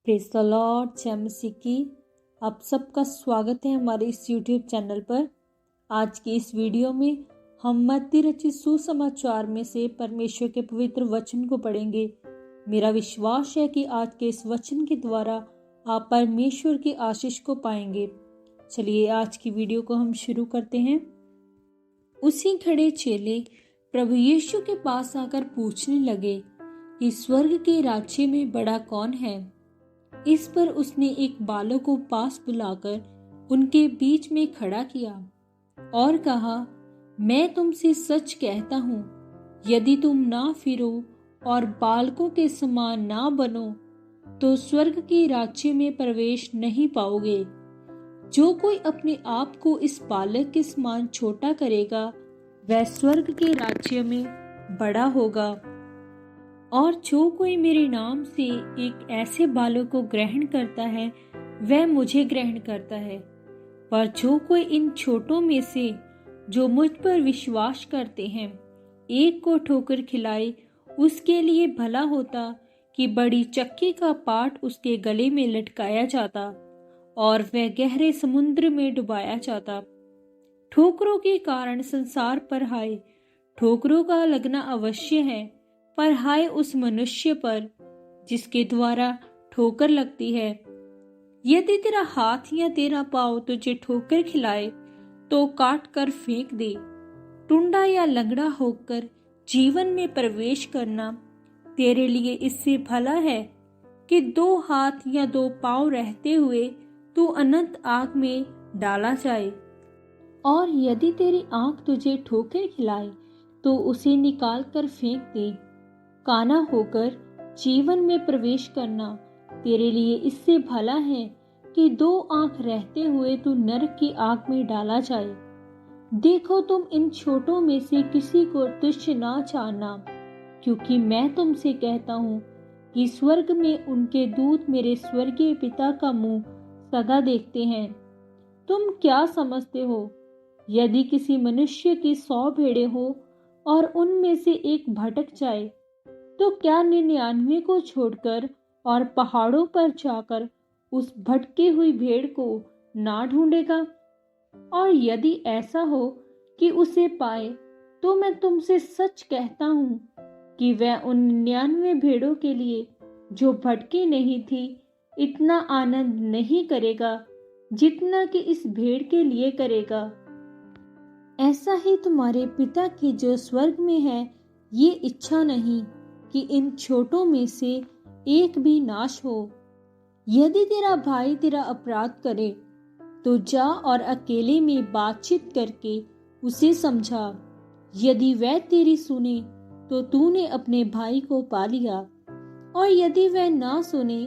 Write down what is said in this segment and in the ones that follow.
Praise the Lord, जय मसीह की। आप सबका स्वागत है हमारे इस यूट्यूब चैनल पर। आज की इस वीडियो में हम मत्ती रचित सुसमाचार में से परमेश्वर के पवित्र वचन को पढ़ेंगे। मेरा विश्वास है कि आज के इस वचन के द्वारा आप परमेश्वर की आशीष को पाएंगे। चलिए आज की वीडियो को हम शुरू करते हैं। उसी खड़े चेले प्रभु यीशु के पास आकर पूछने लगे कि स्वर्ग के राज्य में बड़ा कौन है। इस पर उसने एक बालक को पास बुलाकर उनके बीच में खड़ा किया और कहा, मैं तुमसे सच कहता हूँ, यदि तुम ना फिरो और बालकों के समान ना बनो तो स्वर्ग के राज्य में प्रवेश नहीं पाओगे। जो कोई अपने आप को इस बालक के समान छोटा करेगा वह स्वर्ग के राज्य में बड़ा होगा। और जो कोई मेरे नाम से एक ऐसे बालक को ग्रहण करता है वह मुझे ग्रहण करता है। पर जो कोई इन छोटों में से जो मुझ पर विश्वास करते हैं एक को ठोकर खिलाए, उसके लिए भला होता कि बड़ी चक्की का पाट उसके गले में लटकाया जाता और वह गहरे समुद्र में डुबाया जाता। ठोकरों के कारण संसार पर हाय, ठोकरों का लगना अवश्य है, पर हाय उस मनुष्य पर जिसके द्वारा ठोकर लगती है। यदि तेरा हाथ या तेरा पाँव तुझे ठोकर खिलाए तो काट कर फेंक दे। टुंडा या लंगड़ा होकर जीवन में प्रवेश करना तेरे लिए इससे भला है कि 2 हाथ या 2 पाँव रहते हुए तू अनंत आग में डाला जाए। और यदि तेरी आंख तुझे ठोकर खिलाए तो उसे निकाल कर फेंक दे। काना होकर जीवन में प्रवेश करना तेरे लिए इससे भला है कि 2 आंख रहते हुए तू नरक की आग में डाला जाए। देखो, तुम इन छोटों में से किसी को तुच्छ ना जानना, क्योंकि मैं तुमसे कहता हूँ कि स्वर्ग में उनके दूत मेरे स्वर्गीय पिता का मुंह सदा देखते हैं। तुम क्या समझते हो, यदि किसी मनुष्य की 100 भेड़ें हो और उनमें से एक भटक जाए तो क्या 99 को छोड़कर और पहाड़ों पर जाकर उस भटकी हुई भेड़ को ना ढूंढेगा? और यदि ऐसा हो कि उसे पाए तो मैं तुमसे सच कहता हूँ कि वह उन 99 भेड़ों के लिए जो भटकी नहीं थी इतना आनंद नहीं करेगा जितना कि इस भेड़ के लिए करेगा। ऐसा ही तुम्हारे पिता की जो स्वर्ग में है ये इच्छा नहीं कि इन छोटों में से एक भी नाश हो। यदि तेरा भाई तेरा अपराध करे तो जा और अकेले में बातचीत करके उसे समझा। यदि वह तेरी सुने तो तूने अपने भाई को पा लिया। और यदि वह ना सुने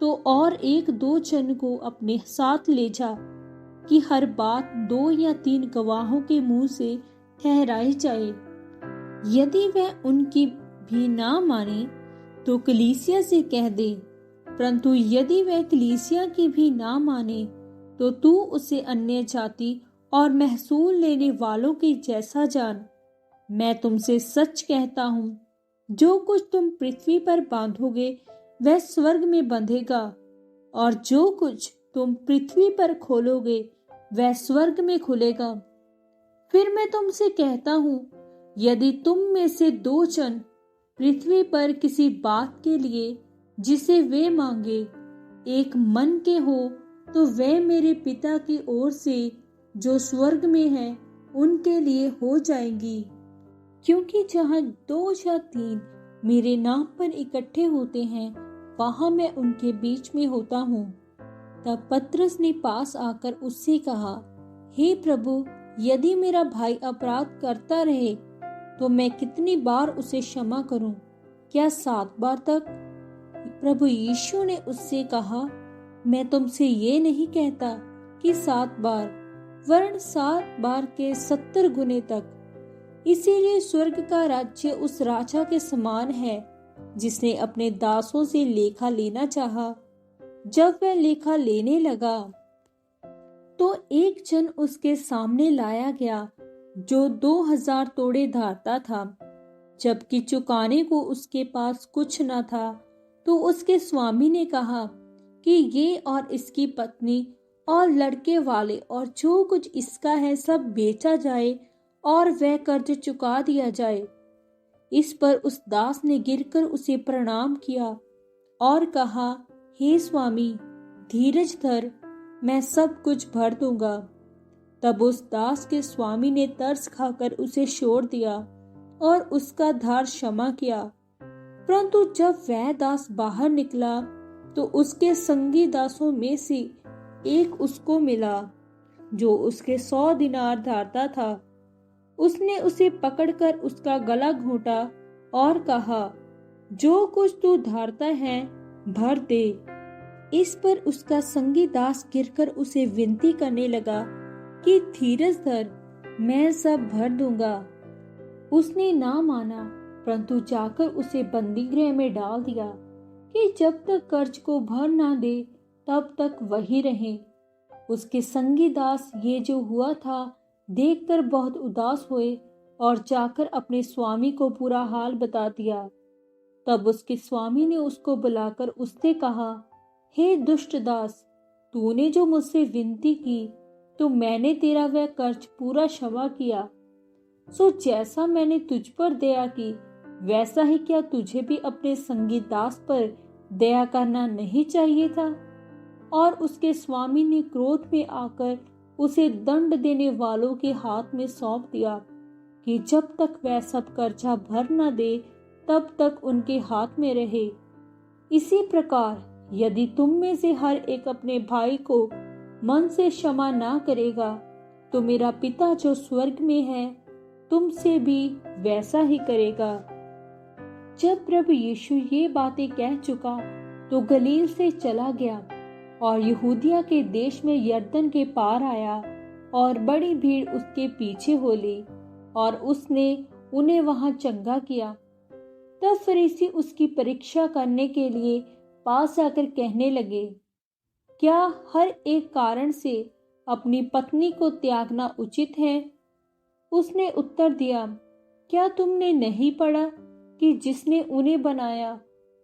तो और 1-2 जन को अपने साथ ले जा, कि हर बात 2 या 3 गवाहों के मुंह से ठहराई जाए। यदि वह उनकी भी ना माने तो कलीसिया से कह दे, परंतु यदि वह कलीसिया की भी ना माने तो तू उसे अन्य जाति और महसूल लेने वालों के जैसा जान। मैं तुमसे सच कहता हूँ, जो कुछ तुम पृथ्वी पर बांधोगे वह स्वर्ग में बंधेगा, और जो कुछ तुम पृथ्वी पर खोलोगे वह स्वर्ग में खुलेगा। फिर मैं तुमसे कहता हूँ, यदि तुम में से 2 जन पृथ्वी पर किसी बात के लिए जिसे वे मांगे एक मन के हो तो वह मेरे पिता की ओर से जो स्वर्ग में है उनके लिए हो जाएंगी। क्योंकि जहाँ 2 या 3 मेरे नाम पर इकट्ठे होते हैं वहां मैं उनके बीच में होता हूँ। तब पतरस ने पास आकर उससे कहा, हे प्रभु, यदि मेरा भाई अपराध करता रहे तो मैं कितनी बार उसे क्षमा करूं? क्या 7 बार तक? प्रभु यीशु ने उससे कहा, मैं तुमसे ये नहीं कहता कि 7 बार, वरन 7 बार के 70 गुने तक। इसीलिए स्वर्ग का राज्य उस राजा के समान है जिसने अपने दासों से लेखा लेना चाहा। जब वह लेखा लेने लगा तो एक जन उसके सामने लाया गया जो 2000 तोड़े धारता था। जबकि चुकाने को उसके पास कुछ न था तो उसके स्वामी ने कहा, कि ये और इसकी पत्नी और लड़के वाले और जो कुछ इसका है सब बेचा जाए और वह कर्ज चुका दिया जाए। इस पर उस दास ने गिरकर उसे प्रणाम किया और कहा, हे स्वामी, धीरज धर, मैं सब कुछ भर दूंगा। तब उस दास के स्वामी ने तरस खाकर उसे छोड़ दिया और उसका धार क्षमा किया। परंतु जब वह दास बाहर निकला तो उसके संगी दासों में से एक उसको मिला जो उसके 100 दिनार धारता था। उसने उसे पकड़कर उसका गला घोंटा और कहा, जो कुछ तू धारता है भर दे। इस पर उसका संगी दास गिरकर उसे विनती करने लगा कि धीरज धर, मैं सब भर दूंगा। उसने ना माना, परंतु जाकर उसे बंदी गृह में डाल दिया कि जब तक कर्ज को भर ना दे तब तक वही रहे। उसके संगी दास ये जो हुआ था देखकर बहुत उदास हुए और जाकर अपने स्वामी को पूरा हाल बता दिया। तब उसके स्वामी ने उसको बुलाकर उससे कहा, हे दुष्ट दास, तूने जो मुझसे विनती की तो मैंने तेरा वह कर्ज पूरा क्षमा किया। सो जैसा मैंने तुझ पर दया की वैसा ही क्या तुझे भी अपने संगी दास पर दया करना नहीं चाहिए था? और उसके स्वामी ने क्रोध में आकर उसे दंड देने वालों के हाथ में सौंप दिया कि जब तक वह सब कर्जा भर न दे तब तक उनके हाथ में रहे। इसी प्रकार यदि तुम में से हर एक अपने भाई को मन से क्षमा ना करेगा तो मेरा पिता जो स्वर्ग में है तुमसे भी वैसा ही करेगा। जब प्रभु यीशु ये बातें कह चुका तो गलील से चला गया और यहूदिया के देश में यरदन के पार आया और बड़ी भीड़ उसके पीछे हो ली और उसने उन्हें वहां चंगा किया। तब फरीसी उसकी परीक्षा करने के लिए पास आकर कहने लगे, क्या हर एक कारण से अपनी पत्नी को त्यागना उचित है? उसने उत्तर दिया, क्या तुमने नहीं पढ़ा कि जिसने उन्हें बनाया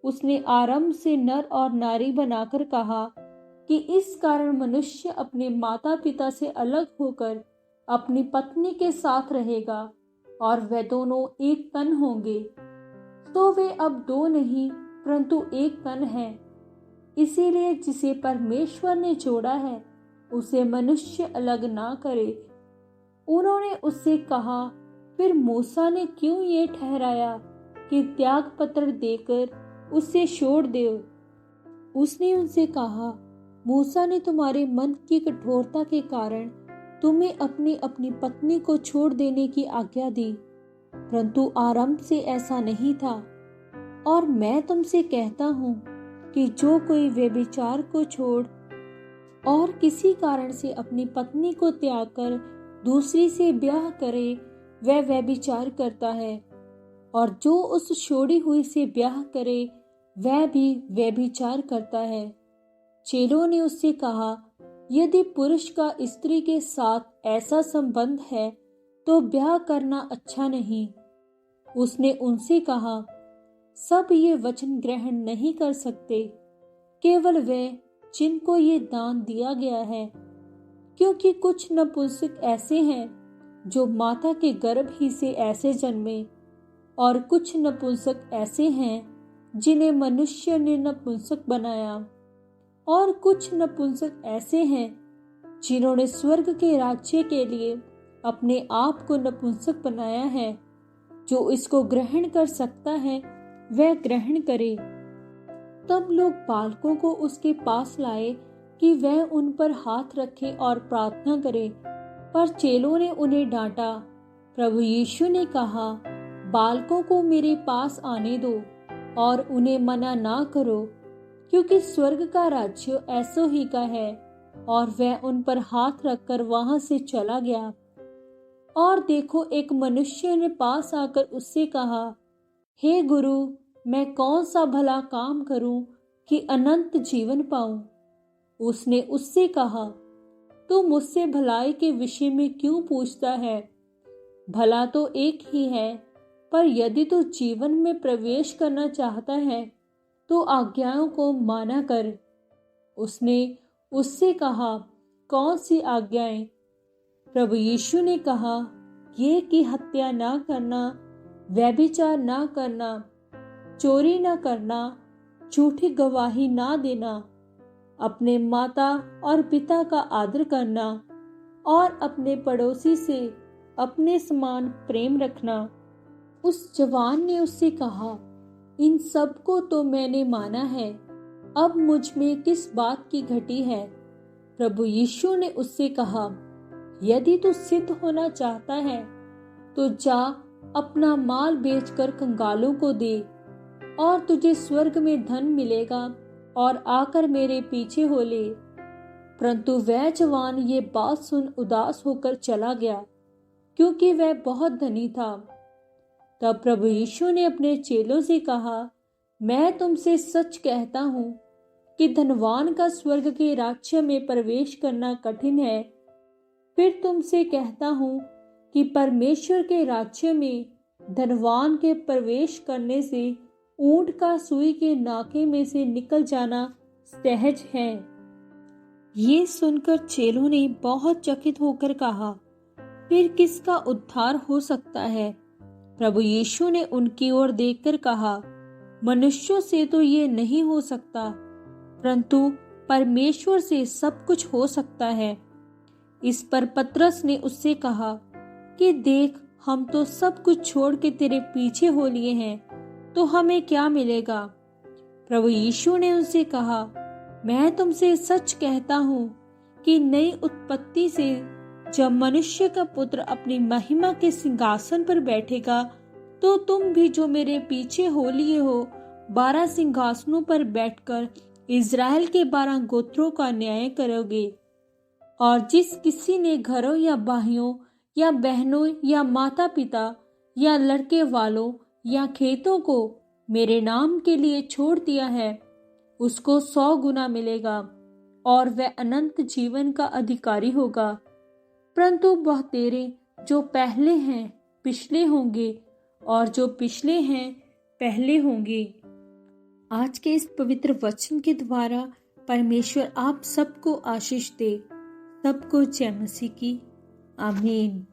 उसने आरंभ से नर और नारी बनाकर कहा कि इस कारण मनुष्य अपने माता पिता से अलग होकर अपनी पत्नी के साथ रहेगा और वे दोनों एक तन होंगे। तो वे अब दो नहीं परंतु एक तन है। इसीलिए जिसे परमेश्वर ने जोड़ा है उसे मनुष्य अलग ना करे। उन्होंने उससे कहा, फिर मूसा ने क्यों ये ठहराया कि त्याग पत्र देकर उसे छोड़ दो? उसने उनसे कहा, मूसा ने तुम्हारे मन की कठोरता के कारण तुम्हें अपनी अपनी पत्नी को छोड़ देने की आज्ञा दी, परंतु आरंभ से ऐसा नहीं था। और मैं तुमसे कहता हूँ कि जो कोई व्यभिचार को छोड़ और किसी कारण से अपनी पत्नी को त्याग कर दूसरी से ब्याह करे वह व्यभिचार करता है, और जो उस छोड़ी हुई से ब्याह करे वह भी व्यभिचार करता है। चेलों ने उससे कहा, यदि पुरुष का स्त्री के साथ ऐसा संबंध है तो ब्याह करना अच्छा नहीं। उसने उनसे कहा, सब ये वचन ग्रहण नहीं कर सकते, केवल वे जिनको ये दान दिया गया है, क्योंकि कुछ नपुंसक ऐसे हैं जो माता के गर्भ ही से ऐसे जन्मे, और कुछ नपुंसक ऐसे हैं जिन्हें मनुष्य ने नपुंसक बनाया, और कुछ नपुंसक ऐसे हैं जिन्होंने स्वर्ग के राज्य के लिए अपने आप को नपुंसक बनाया है। जो इसको ग्रहण कर सकता है वह ग्रहण करे। तब लोग बालकों को उसके पास लाए कि वह उन पर हाथ रखे और प्रार्थना करे, पर चेलों ने उन्हें डांटा। प्रभु यीशु ने कहा, बालकों को मेरे पास आने दो और उन्हें मना ना करो, क्योंकि स्वर्ग का राज्य ऐसो ही का है। और वह उन पर हाथ रखकर वहां से चला गया। और देखो, एक मनुष्य ने पास आकर उससे कहा, हे गुरु, मैं कौन सा भला काम करूं कि अनंत जीवन पाऊं? उसने उससे कहा, तू मुझसे भलाई के विषय में क्यों पूछता है? भला तो एक ही है, पर यदि तू जीवन में प्रवेश करना चाहता है तो आज्ञाओं को माना कर। उसने उससे कहा, कौन सी आज्ञाएं? प्रभु यीशु ने कहा, ये कि हत्या ना करना, व्यभिचार ना करना, चोरी ना करना, झूठी गवाही ना देना, अपने माता और पिता का आदर करना और अपने पड़ोसी से अपने समान प्रेम रखना। उस जवान ने उससे कहा, इन सब को तो मैंने माना है, अब मुझ में किस बात की घटी है? प्रभु यीशु ने उससे कहा, यदि तू सिद्ध होना चाहता है तो जा, अपना माल बेचकर कंगालों को दे और तुझे स्वर्ग में धन मिलेगा, और आकर मेरे पीछे हो ले। परंतु वह जवान ये बात सुन उदास होकर चला गया, क्योंकि वह बहुत धनी था। तब प्रभु यीशु ने अपने चेलों से कहा, मैं तुमसे सच कहता हूं कि धनवान का स्वर्ग के राज्य में प्रवेश करना कठिन है। फिर तुमसे कहता हूं कि परमेश्वर के राज्य में धनवान के प्रवेश करने से ऊंट का सुई के नाके में से निकल जाना सहज है। ये सुनकर चेलों ने बहुत चकित होकर कहा, फिर किसका उद्धार हो सकता है? प्रभु यीशु ने उनकी ओर देखकर कहा, मनुष्यों से तो ये नहीं हो सकता, परंतु परमेश्वर से सब कुछ हो सकता है। इस पर पतरस ने उससे कहा कि देख, हम तो सब कुछ छोड़ के तेरे पीछे हो लिए हैं, तो हमें क्या मिलेगा? प्रभु यीशु ने उनसे कहा, मैं तुमसे सच कहता हूं कि नई उत्पत्ति से जब मनुष्य का पुत्र अपनी महिमा के सिंहासन पर बैठेगा, तो तुम भी जो मेरे पीछे हो लिए हो 12 सिंहासनों पर बैठकर इज़राइल के 12 गोत्रों का न्याय करोगे। और जिस किसी ने घरों या भाइयों या बहनों या माता पिता या लड़के वालों या खेतों को मेरे नाम के लिए छोड़ दिया है, उसको 100 गुना मिलेगा और वह अनंत जीवन का अधिकारी होगा। परंतु वह तेरे जो पहले हैं पिछले होंगे, और जो पिछले हैं पहले होंगे। आज के इस पवित्र वचन के द्वारा परमेश्वर आप सबको आशीष दे। सबको जय मसीह की। आमीन।